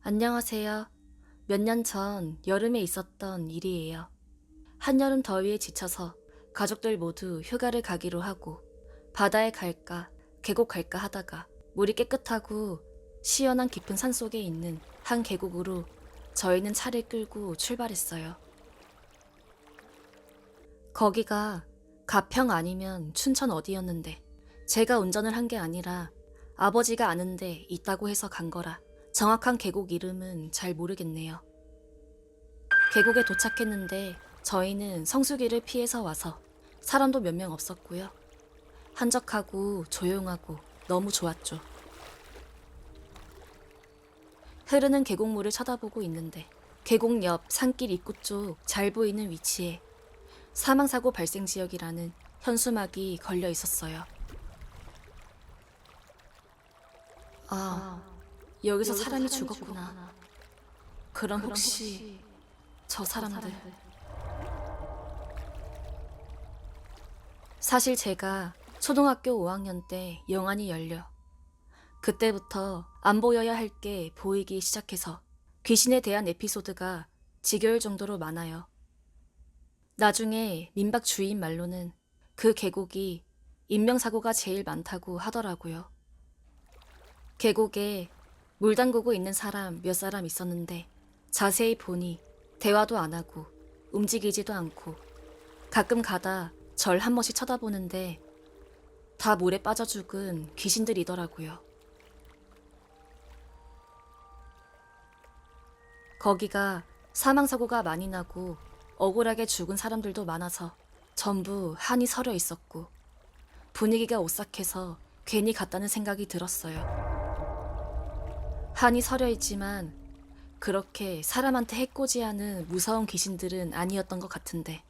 안녕하세요. 몇 년 전 여름에 있었던 일이에요. 한여름 더위에 지쳐서 가족들 모두 휴가를 가기로 하고 바다에 갈까, 계곡 갈까 하다가 물이 깨끗하고 시원한 깊은 산속에 있는 한 계곡으로 저희는 차를 끌고 출발했어요. 거기가 가평 아니면 춘천 어디였는데 제가 운전을 한 게 아니라 아버지가 아는데 있다고 해서 간 거라 정확한 계곡 이름은 잘 모르겠네요. 계곡에 도착했는데 저희는 성수기를 피해서 와서 사람도 몇 명 없었고요. 한적하고 조용하고 너무 좋았죠. 흐르는 계곡물을 쳐다보고 있는데 계곡 옆 산길 입구 쪽 잘 보이는 위치에 사망사고 발생 지역이라는 현수막이 걸려 있었어요. 여기서 사람이 죽었구나. 그럼 혹시 저 사람들. 사실 제가 초등학교 5학년 때 영안이 열려 그때부터 안 보여야 할 게 보이기 시작해서 귀신에 대한 에피소드가 지겨울 정도로 많아요. 나중에 민박 주인 말로는 그 계곡이 인명사고가 제일 많다고 하더라고요. 계곡에 물 담그고 있는 사람 몇 사람 있었는데 자세히 보니 대화도 안 하고 움직이지도 않고 가끔 가다 절 한 번씩 쳐다보는데 다 물에 빠져 죽은 귀신들이더라고요. 거기가 사망사고가 많이 나고 억울하게 죽은 사람들도 많아서 전부 한이 서려 있었고 분위기가 오싹해서 괜히 갔다는 생각이 들었어요. 한이 서려 있지만 그렇게 사람한테 해코지하는 무서운 귀신들은 아니었던 것 같은데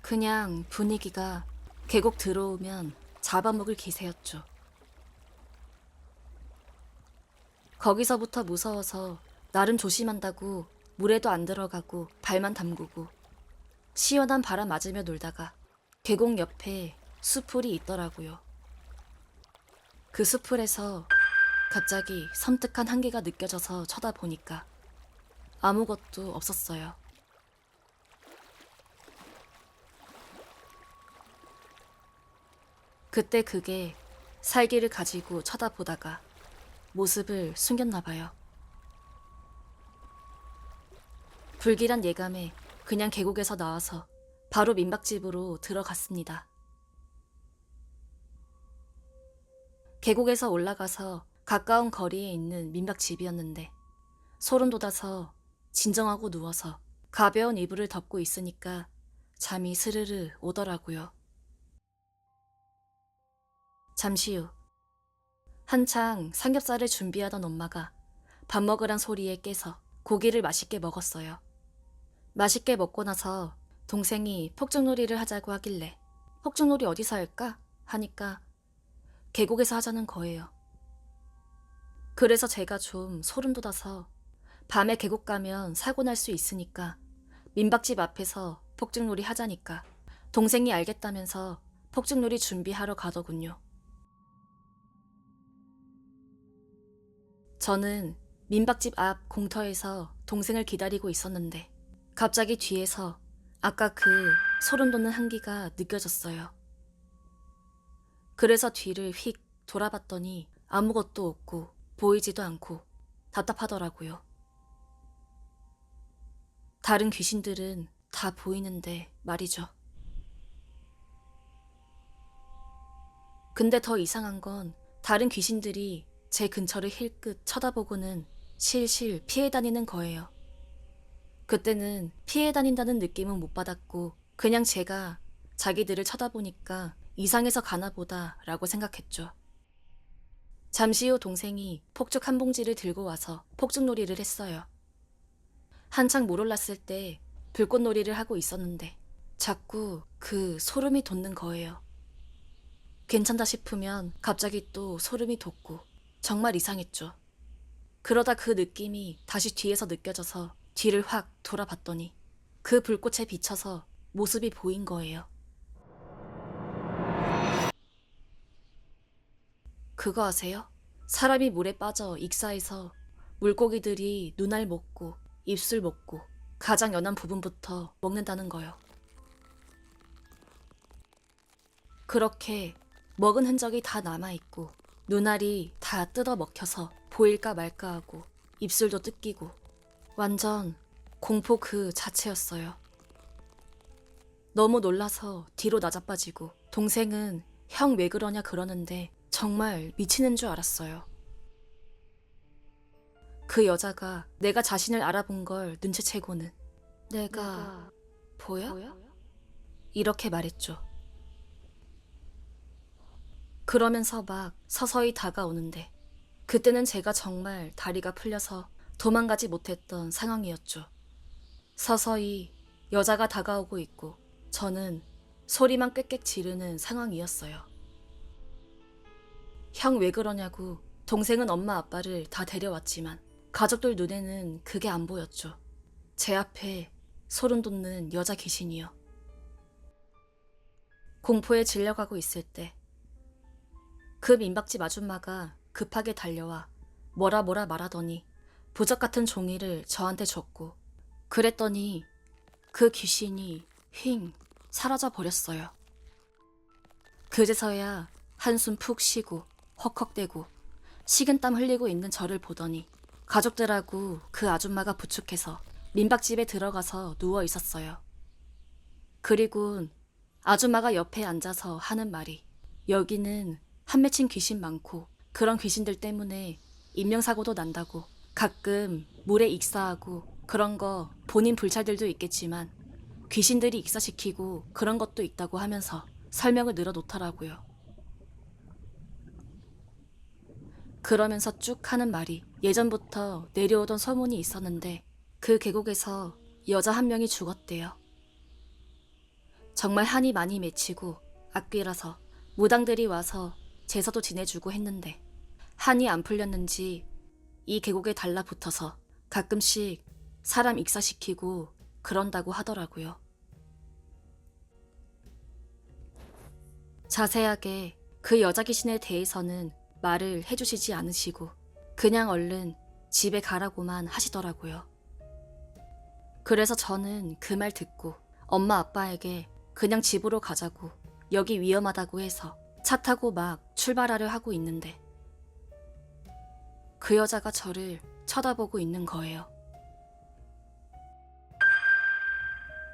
그냥 분위기가 계곡 들어오면 잡아먹을 기세였죠. 거기서부터 무서워서 나름 조심한다고 물에도 안 들어가고 발만 담그고 시원한 바람 맞으며 놀다가 계곡 옆에 수풀이 있더라고요. 그 수풀에서 갑자기 섬뜩한 한기가 느껴져서 쳐다보니까 아무것도 없었어요. 그때 그게 살기를 가지고 쳐다보다가 모습을 숨겼나 봐요. 불길한 예감에 그냥 계곡에서 나와서 바로 민박집으로 들어갔습니다. 계곡에서 올라가서 가까운 거리에 있는 민박집이었는데 소름 돋아서 진정하고 누워서 가벼운 이불을 덮고 있으니까 잠이 스르르 오더라고요. 잠시 후 한창 삼겹살을 준비하던 엄마가 밥 먹으란 소리에 깨서 고기를 맛있게 먹었어요. 맛있게 먹고 나서 동생이 폭죽놀이를 하자고 하길래 폭죽놀이 어디서 할까? 하니까 계곡에서 하자는 거예요. 그래서 제가 좀 소름 돋아서 밤에 계곡 가면 사고 날 수 있으니까 민박집 앞에서 폭죽놀이 하자니까 동생이 알겠다면서 폭죽놀이 준비하러 가더군요. 저는 민박집 앞 공터에서 동생을 기다리고 있었는데 갑자기 뒤에서 아까 그 소름 돋는 한기가 느껴졌어요. 그래서 뒤를 휙 돌아봤더니 아무것도 없고 보이지도 않고 답답하더라고요. 다른 귀신들은 다 보이는데 말이죠. 근데 더 이상한 건 다른 귀신들이 제 근처를 힐끗 쳐다보고는 실실 피해 다니는 거예요. 그때는 피해 다닌다는 느낌은 못 받았고 그냥 제가 자기들을 쳐다보니까 이상해서 가나 보다 라고 생각했죠. 잠시 후 동생이 폭죽 한 봉지를 들고 와서 폭죽놀이를 했어요. 한창 물 올랐을 때 불꽃놀이를 하고 있었는데 자꾸 그 소름이 돋는 거예요. 괜찮다 싶으면 갑자기 또 소름이 돋고 정말 이상했죠. 그러다 그 느낌이 다시 뒤에서 느껴져서 뒤를 확 돌아봤더니 그 불꽃에 비쳐서 모습이 보인 거예요. 그거 아세요? 사람이 물에 빠져 익사해서 물고기들이 눈알 먹고 입술 먹고 가장 연한 부분부터 먹는다는 거요. 그렇게 먹은 흔적이 다 남아있고 눈알이 다 뜯어 먹혀서 보일까 말까 하고 입술도 뜯기고 완전 공포 그 자체였어요. 너무 놀라서 뒤로 나자빠지고 동생은 형 왜 그러냐 그러는데 정말 미치는 줄 알았어요. 그 여자가 내가 자신을 알아본 걸 눈치채고는 내가 보여? 이렇게 말했죠. 그러면서 막 서서히 다가오는데 그때는 제가 정말 다리가 풀려서 도망가지 못했던 상황이었죠. 서서히 여자가 다가오고 있고 저는 소리만 꽥꽥 지르는 상황이었어요. 형 왜 그러냐고 동생은 엄마 아빠를 다 데려왔지만 가족들 눈에는 그게 안 보였죠. 제 앞에 소름 돋는 여자 귀신이요. 공포에 질려가고 있을 때 그 민박집 아줌마가 급하게 달려와 뭐라 말하더니 부적 같은 종이를 저한테 줬고 그랬더니 그 귀신이 휙 사라져 버렸어요. 그제서야 한숨 푹 쉬고 헉헉대고 식은땀 흘리고 있는 저를 보더니 가족들하고 그 아줌마가 부축해서 민박집에 들어가서 누워 있었어요. 그리곤 아줌마가 옆에 앉아서 하는 말이 여기는 한 맺힌 귀신 많고 그런 귀신들 때문에 인명사고도 난다고 가끔 물에 익사하고 그런 거 본인 불찰들도 있겠지만 귀신들이 익사시키고 그런 것도 있다고 하면서 설명을 늘어놓더라고요. 그러면서 쭉 하는 말이 예전부터 내려오던 소문이 있었는데 그 계곡에서 여자 한 명이 죽었대요. 정말 한이 많이 맺히고 악귀라서 무당들이 와서 제사도 지내주고 했는데 한이 안 풀렸는지 이 계곡에 달라붙어서 가끔씩 사람 익사시키고 그런다고 하더라고요. 자세하게 그 여자 귀신에 대해서는 말을 해주시지 않으시고 그냥 얼른 집에 가라고만 하시더라고요. 그래서 저는 그 말 듣고 엄마 아빠에게 그냥 집으로 가자고 여기 위험하다고 해서 차 타고 막 출발하려 하고 있는데 그 여자가 저를 쳐다보고 있는 거예요.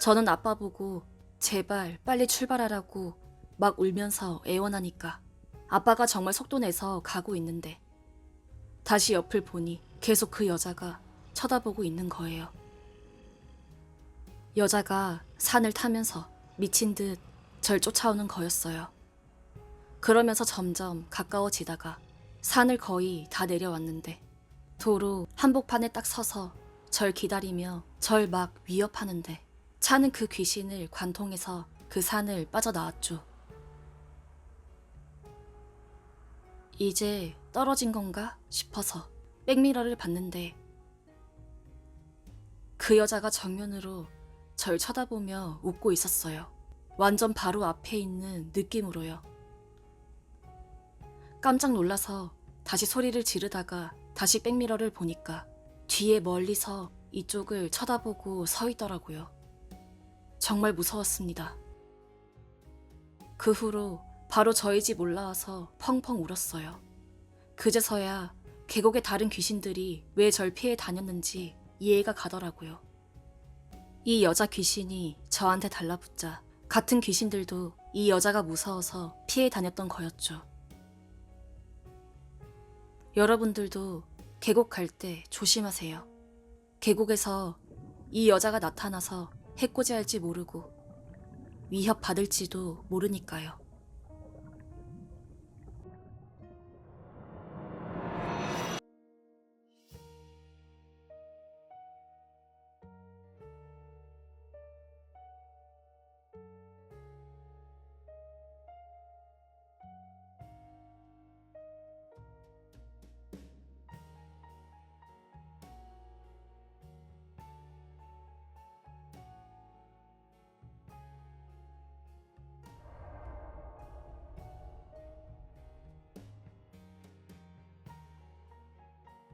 저는 아빠 보고 제발 빨리 출발하라고 막 울면서 애원하니까 아빠가 정말 속도 내서 가고 있는데 다시 옆을 보니 계속 그 여자가 쳐다보고 있는 거예요. 여자가 산을 타면서 미친 듯 절 쫓아오는 거였어요. 그러면서 점점 가까워지다가 산을 거의 다 내려왔는데 도로 한복판에 딱 서서 절 기다리며 절 막 위협하는데 차는 그 귀신을 관통해서 그 산을 빠져나왔죠. 이제 떨어진 건가 싶어서 백미러를 봤는데 그 여자가 정면으로 절 쳐다보며 웃고 있었어요. 완전 바로 앞에 있는 느낌으로요. 깜짝 놀라서 다시 소리를 지르다가 다시 백미러를 보니까 뒤에 멀리서 이쪽을 쳐다보고 서 있더라고요. 정말 무서웠습니다. 그 후로 바로 저희 집 올라와서 펑펑 울었어요. 그제서야 계곡의 다른 귀신들이 왜 절 피해 다녔는지 이해가 가더라고요. 이 여자 귀신이 저한테 달라붙자 같은 귀신들도 이 여자가 무서워서 피해 다녔던 거였죠. 여러분들도 계곡 갈 때 조심하세요. 계곡에서 이 여자가 나타나서 해코지 할지 모르고 위협 받을지도 모르니까요.